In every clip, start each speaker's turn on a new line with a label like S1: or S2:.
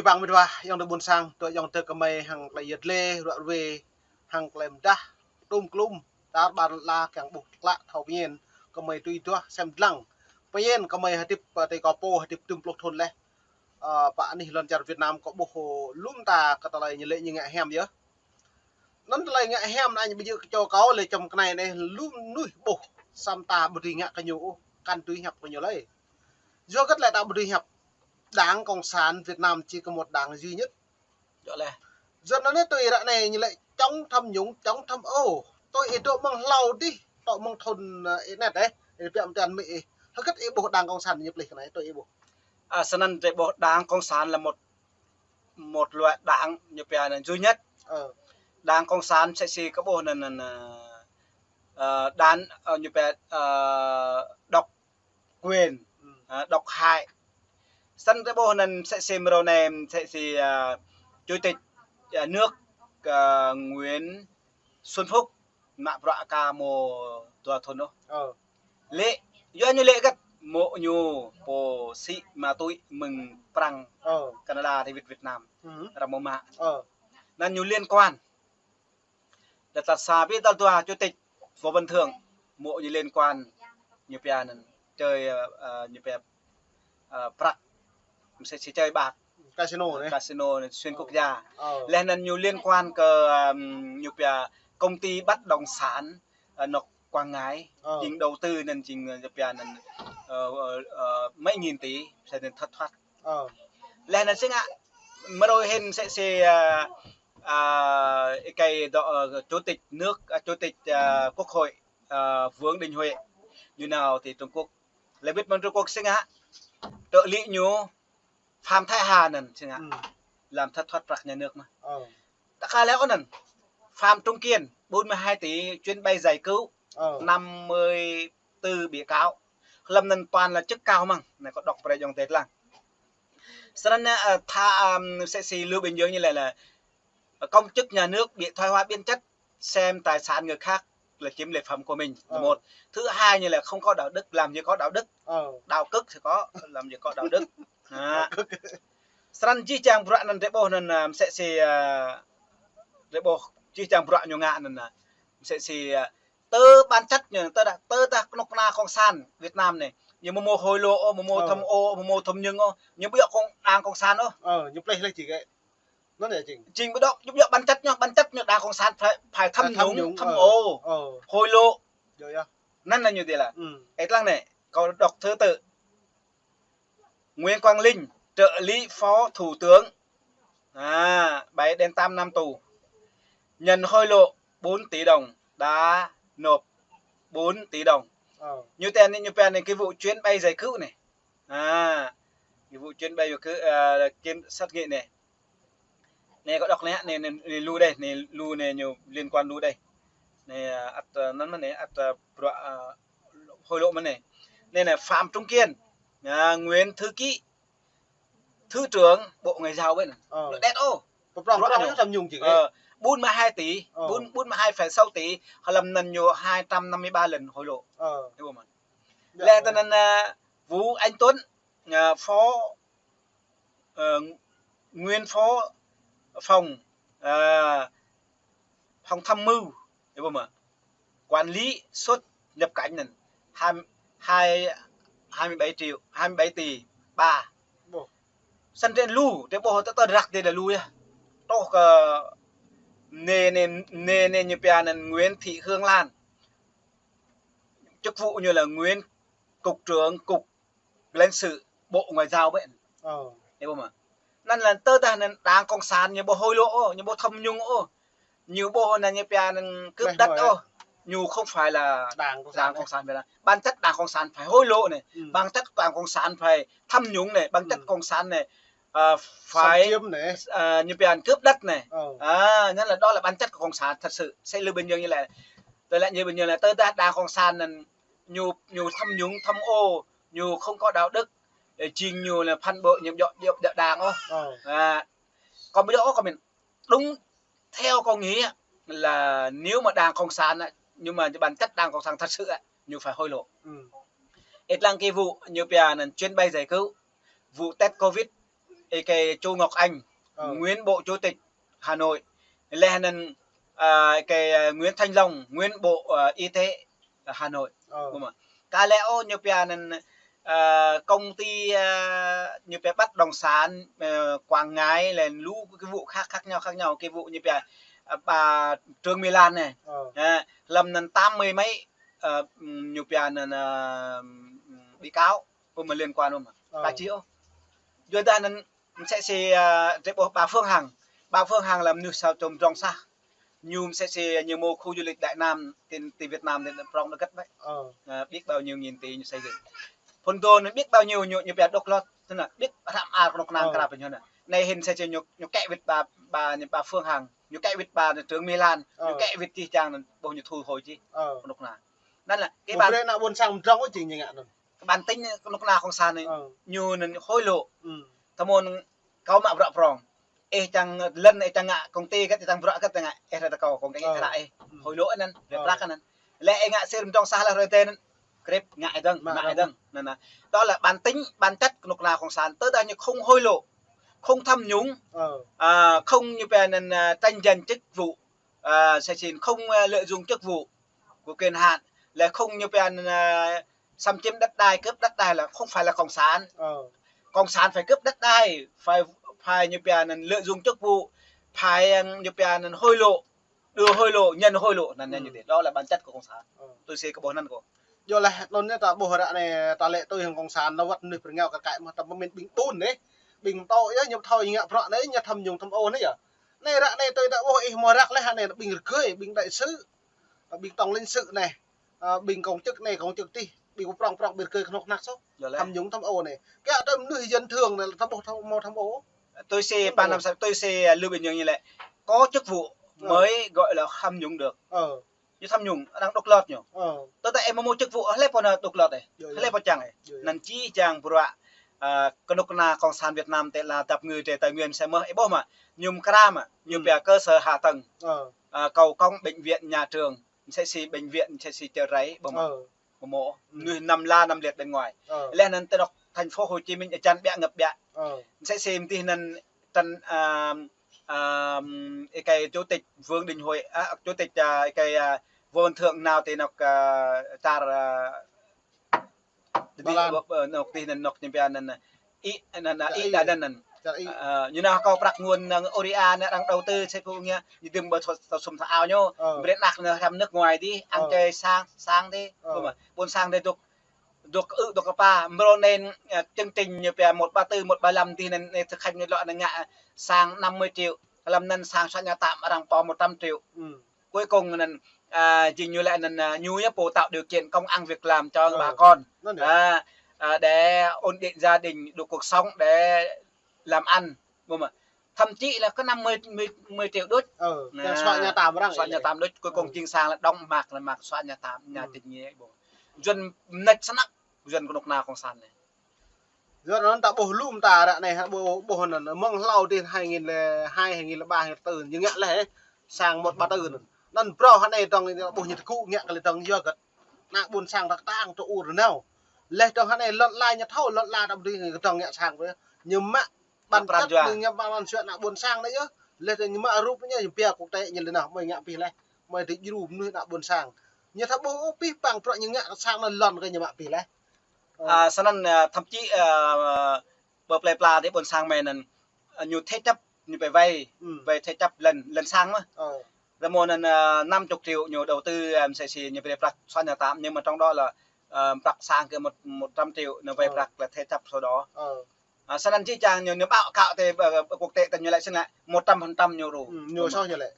S1: bang midwa yang de bunsang to yang te kamai hang la yet le ro we hang klem dah tum klum ta ban la kyang buk la thau bien kamai tui to sem lang pien kamai hatip te ko po hatip tum plok thon le pa ni lon jar Việt Nam có bo lum ta ka ta lai ni le ni nga hem ya nan ta lai nga hem anh bây giờ cho có le trong cái này này lum nuôi bo sam ta bri nga ka nyu kan tui hap ko nyu lai do cất lại tạo bri hap Đảng Cộng sản Việt Nam chỉ có một đảng duy nhất.
S2: Đó là
S1: Dân nó nói tôi đã này như lại chống tham nhũng, chống tham ô. Tôi ý đồ bằng lâu đi, tội bằng thôn ý nét đấy. Để biệm tiền Mỹ. Nó cất ý bộ Đảng Cộng sản nhập lịch này, tôi ý bộ.
S2: cho nên bộ Đảng Cộng sản là một loại đảng nhập viện duy nhất. Đảng Cộng sản sẽ có bộ là đảng nhập viện độc quyền, độc hại. Sân cái bộ này sẽ xem rồi này sẽ chủ tịch nước Nguyễn Xuân Phúc mạ bạ ca mô tòa thôn đó lễ do như lễ gắt mộ nhu bồ sĩ mà tôi mừng prang Canada thì Việt Nam là mô mạ nên nhiều liên quan để ta xa biết tòa chủ tịch Võ Văn Thưởng mộ như liên quan như bè chơi như bè prang sẽ chơi bạc casino này xuyên quốc gia lên là nhiều liên quan cơ nhiều công ty bất động sản nó Quảng Ngãi chính đầu tư nên chính nên mấy nghìn tỷ sẽ nên thất thoát lên là sẽ ngã mà rồi hình sẽ cái chủ tịch nước chủ tịch quốc hội Vương Đình Huệ như nào thì Trung Quốc lại biết bằng Trung Quốc sẽ ngã trợ lý nhú Phạm Thái Hà nè chứ ngạ làm thất thoát bạc nhà nước mà ta khai léo nè Phạm Trung Kiên 42 tỷ chuyến bay giải cứu 54 bị cáo lâm nền toàn là chức cao mà này có đọc về dòng tết là sau đó sẽ xì lưu bình dương như là công chức nhà nước bị thoái hóa biến chất xem tài sản người khác là chiếm lợi phẩm của mình là một. Thứ hai như là không có đạo đức, làm gì có đạo đức, đạo đức thì có, làm gì có đạo đức. Sẵn chi chàng bụi nần bộ nên sẽ bộ chi chàng bụi nhiều ngạ nên sẽ tớ ban chất như tớ ta nọc na không san Việt Nam này nhưng mà mô hồi lộ mô thâm ô mô thâm nhưng nhưng bây giờ không đang không san đó
S1: nhưng play chỉ cái nó để
S2: trình cái đó giúp ban chất nhá đang không san phải thâm nhúng thâm ô hồi lộ nên là như thế là ấy lăng này câu đọc thứ tự Nguyễn Quang Linh trợ lý phó thủ tướng 7 đến 8 năm tù nhận hối lộ 4 tỷ đồng đã nộp 4 tỷ đồng như tên này cái vụ chuyến bay giải cứu này cái vụ chuyến bay cứ kiểm sát nghiệm này này có đọc này lưu đây này lưu này nhiều liên quan lưu đây này nó mà này hối lộ mà này nên là Phạm Trung Kiên Nguyễn Thư Ký Thứ trưởng Bộ Ngoại giao bên này đét ô 42 tỷ 42,6 tỷ họ làm nần nhiều 253 lần hối lộ hiểu không ạ lẽ cho nên Vũ Anh Tuấn nguyên phó phòng phòng tham mưu hiểu không ạ quản lý xuất nhập cảnh này 27 tỷ 3 sân trên lưu để bộ tớ rắc đây là lưu ya to nè như bè Nguyễn Thị Hương Lan chức vụ như là nguyên cục trưởng cục lãnh sự Bộ Ngoại giao vậy hiểu không ạ nên là tớ ta nên Đảng Cộng sản như bộ hối lộ như bộ thâm nhũng nhiều bộ là như bè cướp đất nhiều không phải là Đảng Cộng sản phải là bản chất Đảng Cộng sản phải hối lộ này bản chất Đảng Cộng sản phải thâm nhũng này bản chất Cộng sản này phải như bè cướp đất này nên là đó là bản chất của Cộng sản thật sự sẽ lưu bình dương như là tôi lại như bình dương là tới Đảng Cộng sản là nhiều thâm nhũng thâm ô nhiều không có đạo đức để trình nhiều là phản bội nhiệm vụ Đảng còn bây giờ còn mình đúng theo con nghĩ là nếu mà Đảng Cộng sản nhưng mà bản chất Đảng Cộng sản thật sự nhiều phải hối lộ ít lăng cái vụ như bè chuyến bay giải cứu vụ test Covid cái Chu Ngọc Anh, nguyên Bộ Chủ tịch Hà Nội, lẽ nên cái Nguyễn Thanh Long, nguyên Bộ Y tế Hà Nội. Cả lẽ như bây nên công ty như bây bất động sản Quảng Ngãi là lũ cái vụ khác nhau cái vụ như bây bà Trương Mỹ Lan này làm nên 80 mấy như bây nên bị cáo mà liên quan không bà chịu rồi ta nên sẽ bà Phương Hằng làm như sao trồng rong xa nhung sẽ như mô khu du lịch Đại Nam tiền Việt Nam nên rong nó cất đấy biết bao nhiêu nghìn tỷ như xây dựng phần tô nó biết bao nhiêu như biệt độc lót tức là biết thảm độc nàng cả bên này này hình sẽ nhục kẹ vịt bà Phương Hằng nhục kẹ vịt bà Trương Mỹ Lan nhục kẹ vịt chi chàng bao nhiêu thu hồi chi độc nàngนั่นแหละcái bàn
S1: nào buồn sang trong cái gì nhỉ
S2: bản tính độc nàng không san này nhiều nên hối lộ tham môn câu mạ vợ prong chàng lần này chàng ngạ công ty cái chàng vợ cái chàng ngạ ra cầu công ty lại hối lộ nên việc rác nên lẽ ngạ xem trong xa là rồi tên grip ngại dâng nên là đó là bản tính bản chất của nào cộng sản tới đây như không hối lộ không tham nhũng không như về nên tranh giành chức vụ sẽ xin không lợi dụng chức vụ của quyền hạn là không như về xâm chiếm đất đai cướp đất đai là không phải là cộng sản phải cướp đất đai phải như về nên lợi dụng chức vụ phải như về nên hối lộ đưa hối lộ nhân hối lộ là như thế đó là bản chất của cộng sản tôi sẽ có bốn năm của
S1: do là luôn nhất là bộ này ta lệ tôi hàng cộng sản nó vật nửa nghèo cả cái mà tầm mình bình tồn đấy bình tội ấy nhập thời nhạ phọ đấy nhập thầm dùng thầm ôn đấy à này rạ này tôi đã bôi mò rạc lấy hàng này bình cưới bình đại sứ bình tổng lãnh sự này bình công chức này công chức ti bình prong bình cưới không nát sốc thầm dùng thầm ôn này cái tâm người dân thường là thầm ô
S2: tôi sẽ ban năm sau tôi sẽ lưu bình như vậy có chức vụ mới gọi là tham nhũng được như tham nhũng đang độc lọt nhỉ tôi tại em mua chức vụ lấy vào độc lọt này lấy vào chẳng này năn chi chàng bùa cái độc na cộng sản Việt Nam là tập người trẻ tài nguyên sẽ mở bố mà nhung kram mà nhung về cơ sở hạ tầng cầu cong bệnh viện nhà trường sẽ xì bệnh viện sẽ xì chợ ráy bố mộ người nằm la nằm liệt bên ngoài lên nên tôi đọc thành phố Hồ Chí Minh ở chân bẹ ngập bẹ sẽ xem thì nên chân cái chủ tịch Vương Đình Huệ chủ tịch cái vô thượng nào thì nó tar nọc thì nên nọc như bây nên ít đã nên như nào có bạc nguồn Oria đang đầu tư sẽ cũng như đừng bớt sum thảo nhau biết nạc là làm nước ngoài đi ăn chơi sang đi buôn sang đây được pa mro nên chương trình như bây 134 135 thì nên thực hành như loại là ngạ sang 50 triệu làm nên sang soạn nhà tạm đang có 100 triệu cuối cùng nên chỉ như lại nên nhu nhá bổ tạo điều kiện công ăn việc làm cho bà con để ổn định gia đình được cuộc sống để làm ăn mà thậm chí là có 10 triệu đốt
S1: soạn nhà tạm
S2: đốt cuối cùng chuyên sang là đóng mạc là mạc soạn nhà tạm nhà tình như ấy bộ dân nách sẵn dân có độc nào không sàn này
S1: do nó tạo bổ lùm ta đã này bổ là mong lâu tiền 2002 2003 2004 nhưng ngạn là sang 134 nên pro hắn này trong bổ nhật cụ ngạn cái tầng do gật nặng buồn sang đặc tang chỗ rồi nào lên trong hắn này lợn lai nhật thâu lợn la đâm đi người trong ngạn sang với nhưng mà ban chất mình nhầm ban chuyện nặng buồn sang đấy chứ lên nhưng mà rúp nhá bia quốc tế nhìn nào mày ngạn pì này mày thì rúp nuôi nặng buồn sang như thằng bố pi bằng pro nhưng ngạn sang là lợn cái nhà bạn pì này
S2: cho nên thậm chí bờ plei pla đấy buồn sang mình nhiều thế chấp như phải vay về thế chấp lần sang mà rồi một lần 50 triệu nhiều đầu tư sẽ xì như về bạc xoan nhà tạm nhưng mà trong đó là bạc sang cái 100 triệu nó về bạc là thế chấp sau đó cho nên chi chàng nhiều nếu bạo cạo thì quốc tế như lại xin lại 100% nhiều đủ
S1: nhiều sao như lại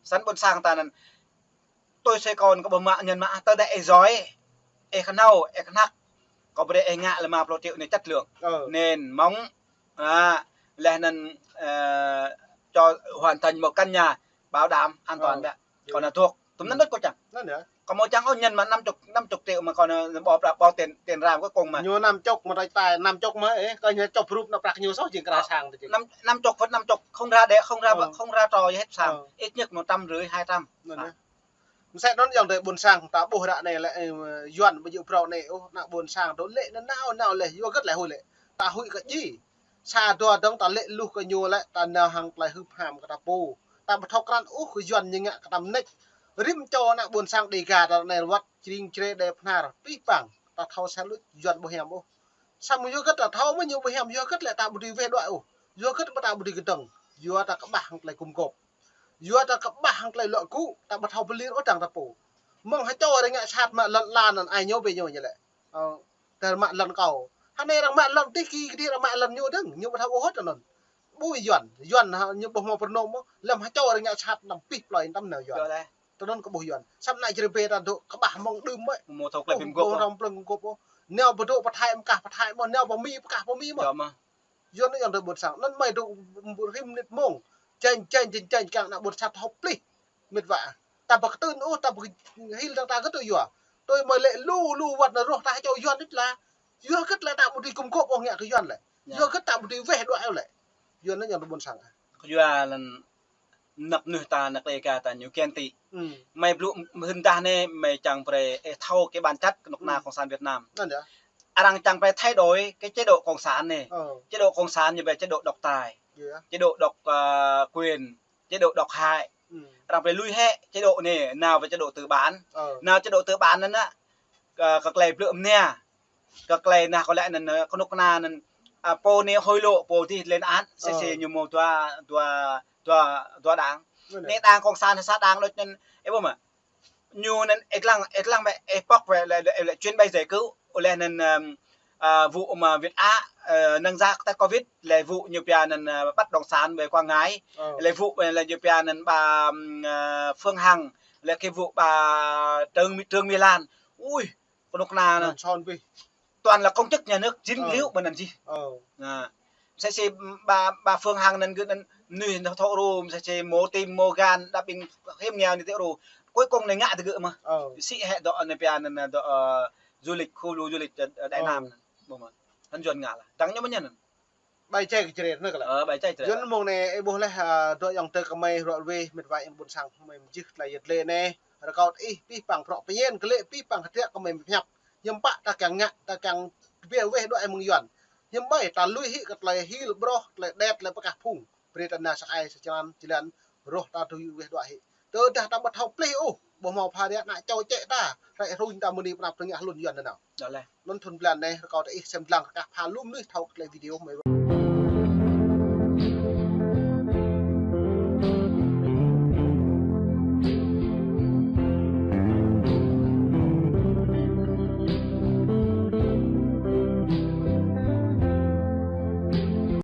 S2: sẵn buồn sang ta nên tôi sẽ còn có bờ mạng nhân mã tới đây giói khăn hậu khăn hắc có bề e ngạ là mà pro triệu này chất lượng nền móng là nên cho hoàn thành một căn nhà bảo đảm an toàn đấy còn là thuộc tụm đất có chẳng còn một chẳng có nhân mà 50 triệu mà còn bỏ tiền ra cuối cùng mà
S1: nhiều 50 mà tài 50 mới coi như chọc rúp nó bạc nhiều số chuyện cả sang
S2: 50 vẫn 50 không ra để không ra trò gì hết sang ít nhất 150 200
S1: sẽ đón dòng để buồn sang ta bồ đạ này lại doan bây giờ pro này nặng buồn sang đó lệ nó nào lệ vô rất là hồi lệ ta hụi cái gì xa tua đóng ta lệ lu cái nhua lại ta nào hàng lại hư hàm cái ta pu ta bắt thọc ran ú khử dọn nhưng ngạ cái tam nách rim cho nạ buồn sang đi gà ta này wat chinh chê đẹp na pi pang ta thao xe lu dọn bộ hẻm ô sao mà vô cất là thao mới nhiều bộ hẻm vô cất lại ta budi về đoạn ô vô cất bắt ta budi cái tầng vô ta các bảng lại cùng cột vô ta các bảng lại loại cũ ta bắt thao beli ở tràng ta pu mong hãy cho đấy ngạ chặt mà lần lan là ai nhớ về nhau như vậyแต่มาlần cầu hắn này là mạng lần tí kia đi là mạng lần nhiều đừng nhiều mà thao hết rồi bùi dọn như bông màu phần nôm làm hai cho nhà chặt nằm pít lại tâm nào dọn tôi nói có bùi dọn sắp lại chỉ về là độ các bạn mong đêm ấy
S2: một thầu lại phim gốc
S1: rong pleng gốc neo bờ độ bờ thai bờ thai mà neo bờ mi cả bờ mi mà dọn nó dọn được bột sáng nên mày độ bột phim nít mông chênh càng là bột chặt học đi mệt vạ ta bậc tư nữa ta bậc hil ta rất tôi mời lệ lu vật là rồi ta cho dọn ít là dưa cất là tạo một đi cùng cốp ông nhẹ cái dọn lại dưa cất tạo một đi về đoạn lại dưa nó nhận được buồn sáng
S2: dưa là nập nửa ta nặc lê cả ta nhiều kiên tị mày blue hình ta này mày chẳng phải thâu cái bản chất nọc na cộng sản Việt Nam rằng chẳng phải thay đổi cái chế độ cộng sản này chế độ cộng sản như vậy chế độ độc tài chế độ độc quyền chế độ độc hại rằng phải lui hệ chế độ này nào về chế độ tư bản nào chế độ tư bảnนั้นá các lệ lượng nè các lệ nào có lẽ là con nóc na là po này hối lộ po thì lên án sẽ nhiều một tua đáng nên đang cộng sản sát đáng rồi nên em bảo mà nhiều nên ít lăng vậy epoch về là chuyến bay giải cứu lên nên vụ mà Việt Á nâng ra các Covid là vụ nhiều bia nên bắt đồng sản về Quảng Ngãi là vụ là nhiều bia nên bà Phương Hằng là cái vụ bà Trương My Lan ui con nóc na toàn là công chức nhà nước dính líu bên làm gì sẽ bà Phương Hằng nên cứ nuôi nó thọ rồi sẽ mô tim mô gan đã bình thêm nghèo như thế rồi cuối cùng này ngại từ gỡ mà sĩ hệ độ này bia nên du lịch khu du lịch Đại Nam bông mà hắn chuẩn ngả là trắng nhá mấy nhân
S1: bay chạy cái chuyện nữa cả
S2: bay chạy
S1: chuyện mong này em bố là đội dòng tơ cầm mây rồi về mệt vậy em buồn sang mình chỉ là nhiệt lên nè rồi còn pi bằng phọ bây giờ cái lệ pi bằng hạt của mình nhập nhưng bạn ta càng ngại ta càng về đội mừng dọn nhưng bởi ta lui hị cái lại hị bro lại đẹp lại cả phùng Britannia sai sẽ cho anh chỉ là rồi ta tôi về đội hị tôi ta bắt học play bộ màu pha đấy lại cho chạy ta lại rồi ta muốn đi làm từng nhà luôn dọn nào đó là luôn thuần plan này có thể xem lăng cả pha luôn nữa thâu cái video mấy